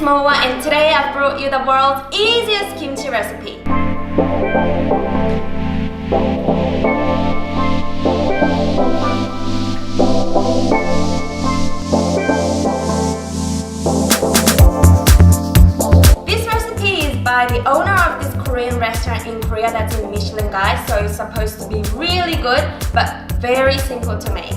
Moa, and today I've brought you the world's easiest kimchi recipe. This recipe is by the owner of this Korean restaurant in Korea that's in Michelin Guide, so it's supposed to be really good but very simple to make.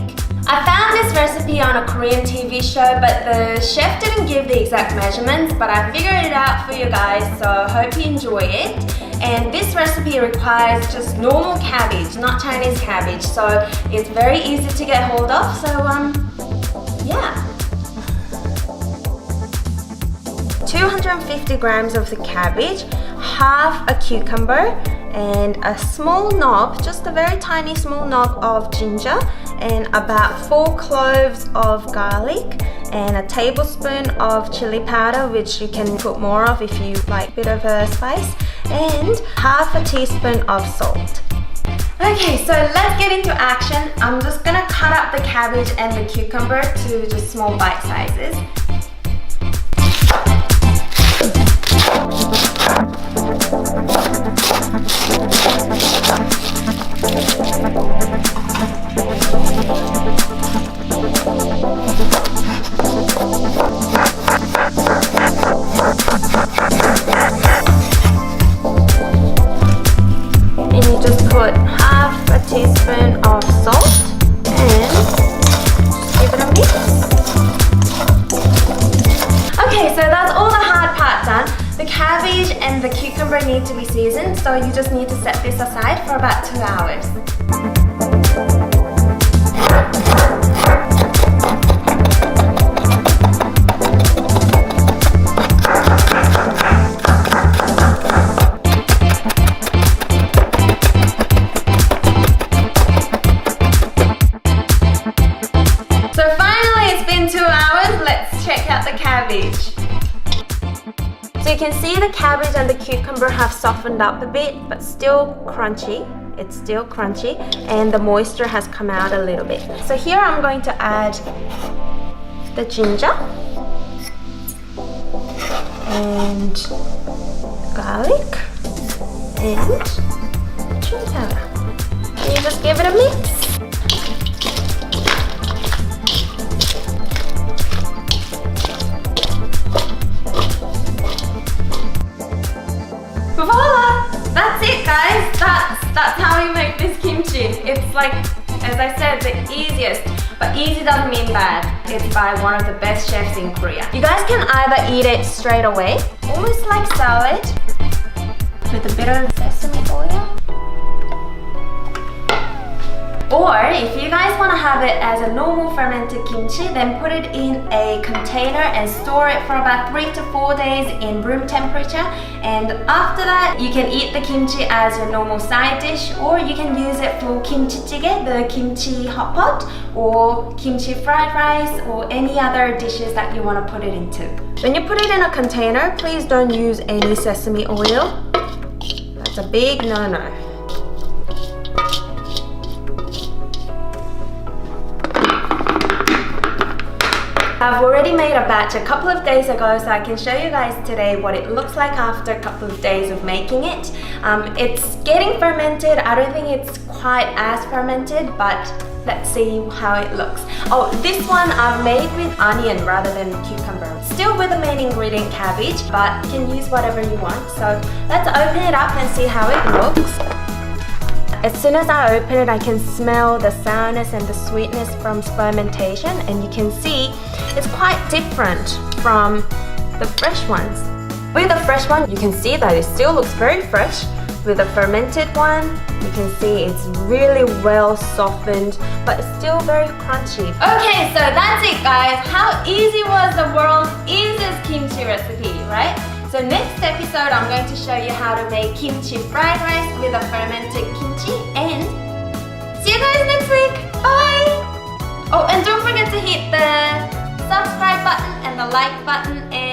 I found this recipe on a Korean TV show, but the chef didn't give the exact measurements, but I figured it out for you guys, so I hope you enjoy it. And this recipe requires just normal cabbage, not Chinese cabbage, so it's very easy to get hold of, so yeah. 250 grams of the cabbage, half a cucumber, and a small knob, just a very tiny small knob of ginger, and about 4 cloves of garlic, and a tablespoon of chili powder, which you can put more of if you like a bit of a spice, and half a teaspoon of salt. Okay, so let's get into action. I'm just gonna cut up the cabbage and the cucumber to just small bite sizes. And you just put half a teaspoon of salt and give it a mix. Okay, so that's all the hard part done. The cabbage and the cucumber need to be seasoned, so you just need to set this aside for about 2 hours. So you can see the cabbage and the cucumber have softened up a bit, but still crunchy. It's still crunchy, and the moisture has come out a little bit. So here I'm going to add the ginger and garlic and chili powder. And you just give it a mix. Voila! That's it, guys. That's how you make this kimchi. It's like, as I said, the easiest. But easy doesn't mean bad. It's by one of the best chefs in Korea. You guys can either eat it straight away, almost like salad, with a bit of sesame oil. Or if you guys want to have it as a normal fermented kimchi, then put it in a container and store it for about 3 to 4 days in room temperature. And after that, you can eat the kimchi as your normal side dish, or you can use it for kimchi jjigae, the kimchi hot pot, or kimchi fried rice, or any other dishes that you want to put it into. When you put it in a container, please don't use any sesame oil. That's a big no-no. I've already made a batch a couple of days ago, so I can show you guys today what it looks like after a couple of days of making it. It's getting fermented. I don't think it's quite as fermented, but let's see how it looks. Oh, this one I've made with onion rather than cucumber. Still with the main ingredient cabbage, but you can use whatever you want. So let's open it up and see how it looks. As soon as I open it, I can smell the sourness and the sweetness from fermentation, and you can see it's quite different from the fresh ones. With the fresh one, you can see that it still looks very fresh. With the fermented one, you can see it's really well softened, but it's still very crunchy. Okay, so that's it, guys. How easy was the world's easiest kimchi recipe, right? So next episode, I'm going to show you how to make kimchi fried rice with a fermented kimchi, and see you guys next week. Bye! Oh, and don't forget to hit the subscribe button and the like button, and